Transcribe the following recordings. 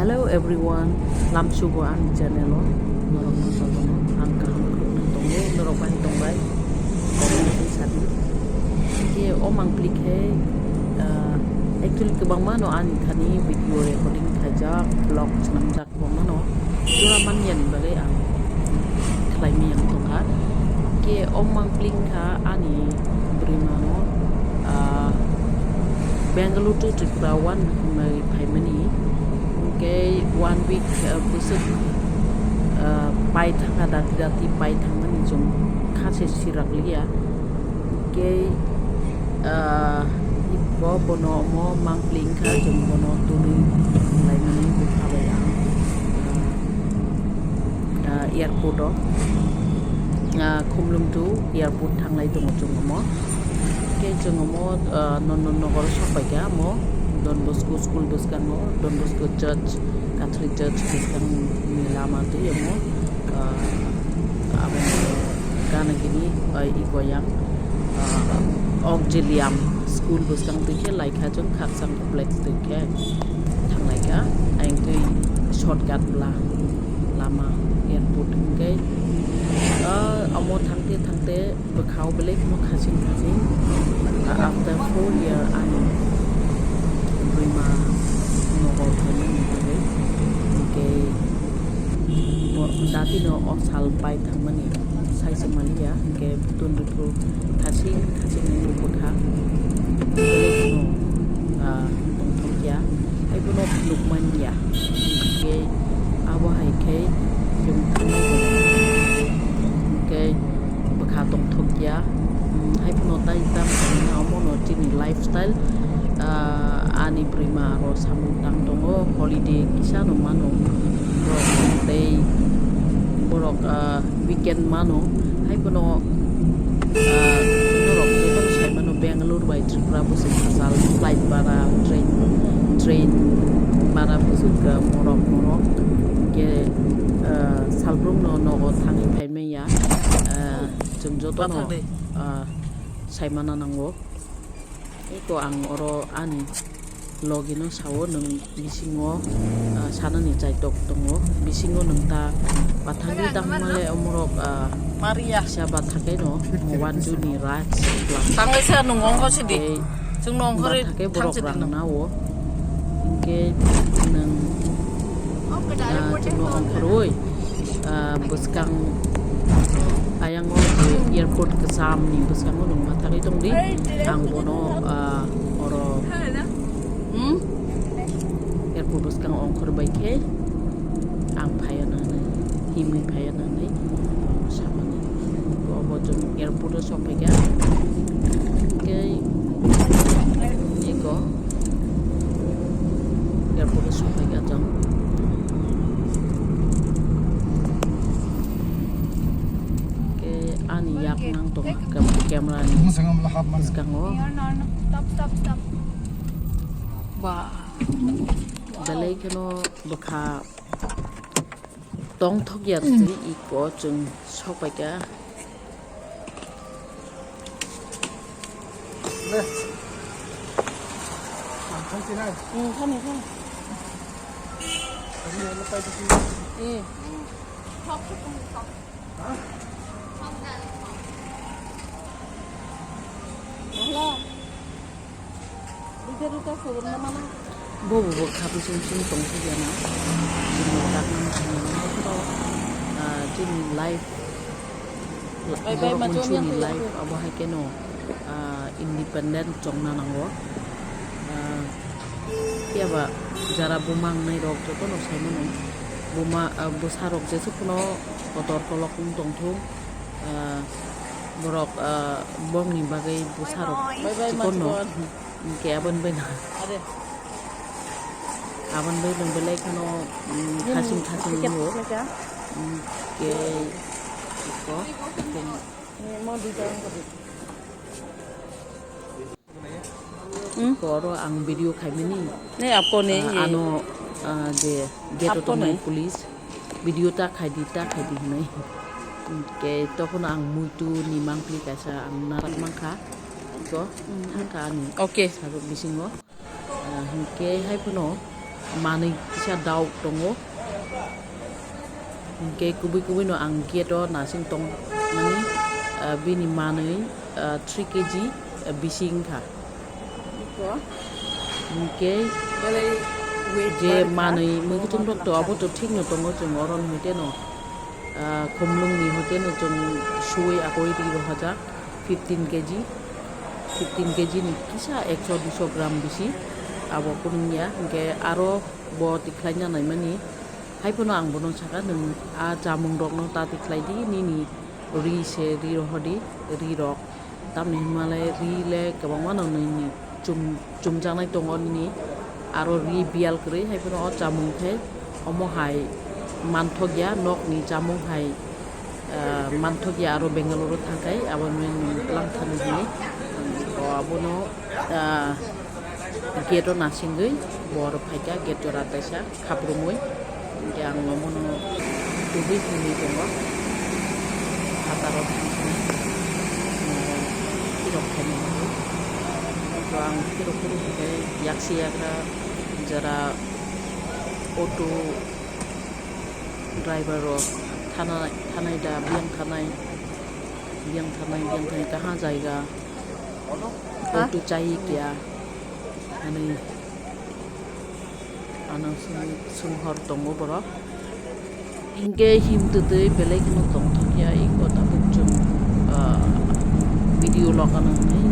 Hello everyone, lam sugo ang channel lo. Norok mo sa bono, ang kahapon ng tongo, norok ba itong bay? Community sadi. Kaya omang plike, actually kebang mano ani thani video recording kajak, vlog senamjak bang mano. Jura manyan balay ang klaimi yang tongkat. Kaya omang plika ani beri mano. Bangalore to Tripurawan may paimani. Okay, 1 week busuk pai thanga dati pai thanga ni jom khase sirak liya. Okay, ipo bono mo mangpling kha jom bono tuni lai mani bukhabayang airport do khumlum tu airport thanglai dong jom mo. Okay, jom mo non nogor sapaga mo Don Bosco School buskan mo, Don Bosco Church, Catholic Church buskan lama tu ya mo, abang kana gini ikoyang auxilium school buskan tu ke like hajong khaksang complex tu ke thang like ka, aing tu shortcut lama airport ke, amo thangte berkau balik mo khasing after 4 year Prima Nogo Thani okay dati no osal pai thamani sai semalia okay tundu khasing ni bukha no tong ya ai bono lukman ya okay awa hai ke yung okay bukha tong ya hai bono tai tam na mono tini lifestyle ani prima ro samutang tongo holiday kisa no mano day borok weekend mano hai kono norok jebang sai mano Bangalore by Tripura busuk asal flight bara train bara busuk morok ke salbrum no thangi phaime ya jomjo to no sai mana nango iko ang oro ani logino sawo nung bisingo sana ni chaitok tongo bisingo nung ta pathangi tangmale omorok Maria siapa thake no wanju ni raj tangai sa nungong ko sidi jung nong khore borok rang nawo ingke nang jung nong khoroi buskang ayang o airport kesam ni buskang o nung mathari tong di ang bono oro airport buskang ong khorbai ke ang phayana nai himi phayana nai samani ko bojong airport so pega ke iko airport so pega jang ani yak nang tong camera ni sekarang oh stop ba dalai keno bakha tong thok ya ti iko chung sok pa ka le khani Bobo kapu sing tong ya na dak nang to jin life ni life abo ha keno independent jong na nango ya ba jara bumang nai rok to no sai mo buma busarok je sukuno kotor kolok tong thum borok bong ni bagai busarok kono ke aban bena aban bai long belai kano khasing ni ke ko mo di jang ko ro ang video khaimeni ne apo ne ano de geto to mai police video ta khaidi nai ke tokon ang muitu ni mangpli kaisa ang narak mangkha ko hangka ni okay saru bisingo hingke hai puno manei kisa dauk tongo ke kubi no ang geto nasing tong mani bini manei 3 kg bising kha ke je manei mugitung dok to abo to thik no tongo chung oron mute no khomlung ni hote no chung shui akoi ri ro haja 15 kg ni kisa 100-200 gram bisi abo kunya ke aro bo tiklainya nai mani haipono ang bono saka nung a jamung rok no ta tiklai di ni ri se ri ro hodi ri rok tam ni himalay ri le kabang mano ni chum janai tongon ni aro ri bial kre haipono o jamung khe omo hai manthogya nok ni jamung hai manthogya aro Bengaluru thakai abo men lang thani ni o abono geto nasingui bor phaika geto rataisa khaprumui yang ngomono tubi ni tongo ataro kirok khani to ang kirok ke yaksi yakra jara auto driver ro thanai da biang thanai kaha jaiga auto chai kya ani ano sunghor tongo boro inge himtu de belek no tong thokya iko ta bukchum video lokana nei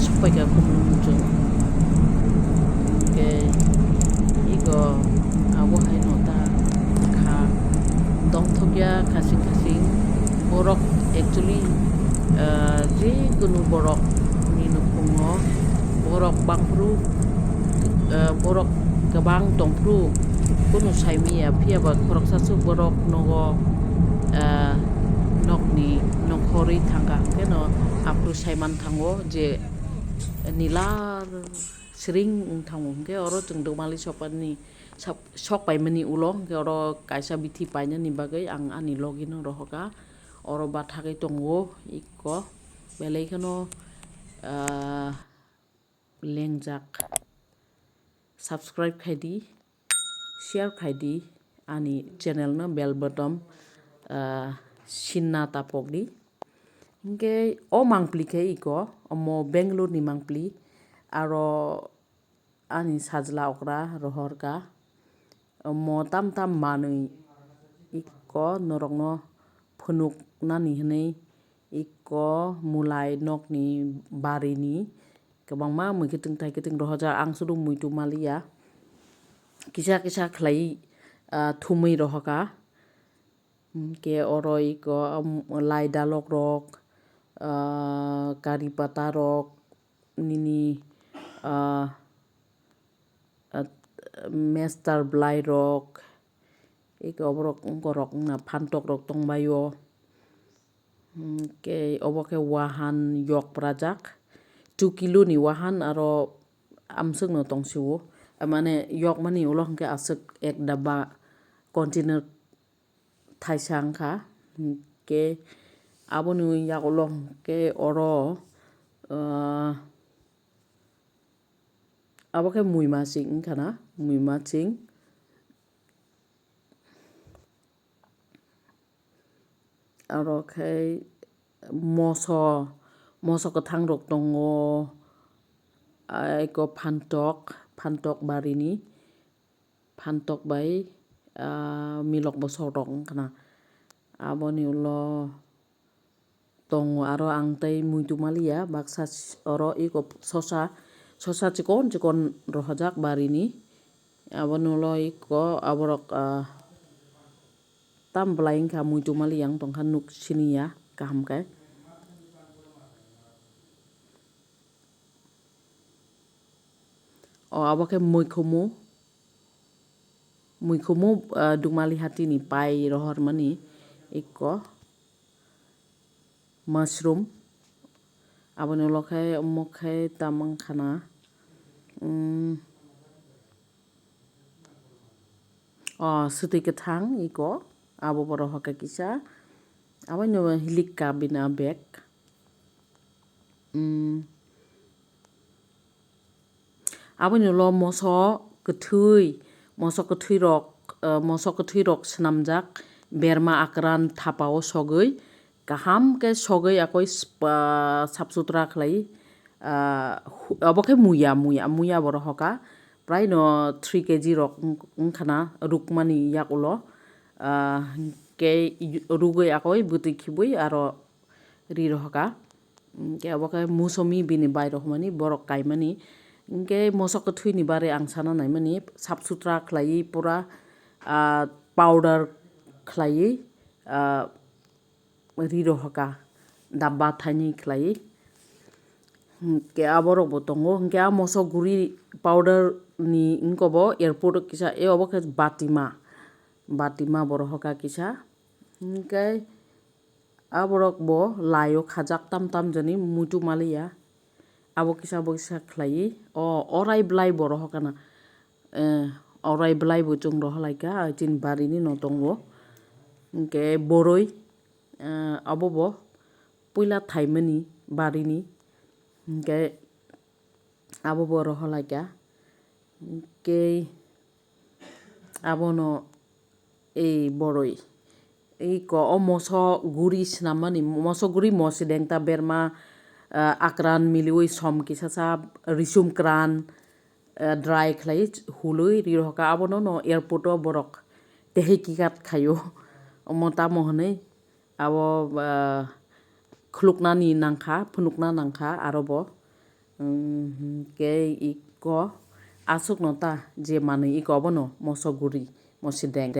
supaya kumujung ke iko abo hai no ta kha tong thokya khasing borok actually je kunu borok ni no kungo borok bangpru borok kabang tongpru kunu saimia phia ba khorok sasu borok nogo nokni nokhori thanga keno apru saiman thango je nilar sering thango ke oro jengdo mali sopani sok pai mani ulong ke oro kaisa bithi paina ni bagai ang ani login rohoka oro bathakai tongo ikko belai keno lengjak subscribe khaidi share khaidi ani channel no bell button sinna tapokdi inge o mangpli ke iko omo Bengaluru ni mangpli aro ani sajla okra rohorka omo tam manui iko norokno phunuk nani hnei iko mulai nokni barini kabangma muikiting taikiting rohoja ang sudu muitu malia kisa khlai thumui rohoka ke oro iko lai dalok rok kari pata rok nini Mr. Blai rok iko obrok ngorok na phantok rok tongbayo ke oboke wahan yok prajak 2 kilo ni wahan aro amsuk no tongsiwo mane yok mani uloh ke asuk ek daba container thaisang kha ke abonu yak uloh ke oro aboke muimaching kana muimaching aro khai moso kathang rok tongo iko phantok barini phantok bai milok bosorok kana aboni ulo tongo aro angtai muitu malia baksa oro iko sosa chikon rohajak barini aboni ulo iko aborok tam blaing ka muitu mali yang tongkhan nuk sinia kaham kai o aboke muikhumu dumali hati ni pai rohor mani iko mushroom aboni ulo khai mokhai tamang khana suti kathang iko abo boro hoka kisa abo no hilika bina bek abo no lo moso gothui rok snamjak berma akran thapao sogoi kaham ke sogoi akoi sapsutra khlai oboke muya borok hoka prai no 3 kg rok khana rukmani yak ulo ke rugoi akoi butui khibui aro ri rohoka ke oboke musomi bini bai rohmani borok kaimani ke mosok gothui ni bare ang sana naimani sapsutra khlai pura powder khlai ri rohoka dabba thani khlai ke aborok bo tongo ke mosok guri powder ni ingkobo airport kisa oboke batima borohoka kisa ke aborok bo layo khajak tam jani muitu malia abo kisa khlai orai blai borohoka na orai blai bo chung rohalaika tin barini no tongo ke boroi abo bo puila thaimani barini ke abo bo rohalaika ke abono ei boroi o moso guri snamani moso guri mosideng ta berma akran milioi som kisasa risum kran dry khlai hului ri roka abono no airport borok tehi kikat khayo mota mohone abo khuluknani nangkha arobo ke iko asuk nota je mani iko abono moso guri mosideng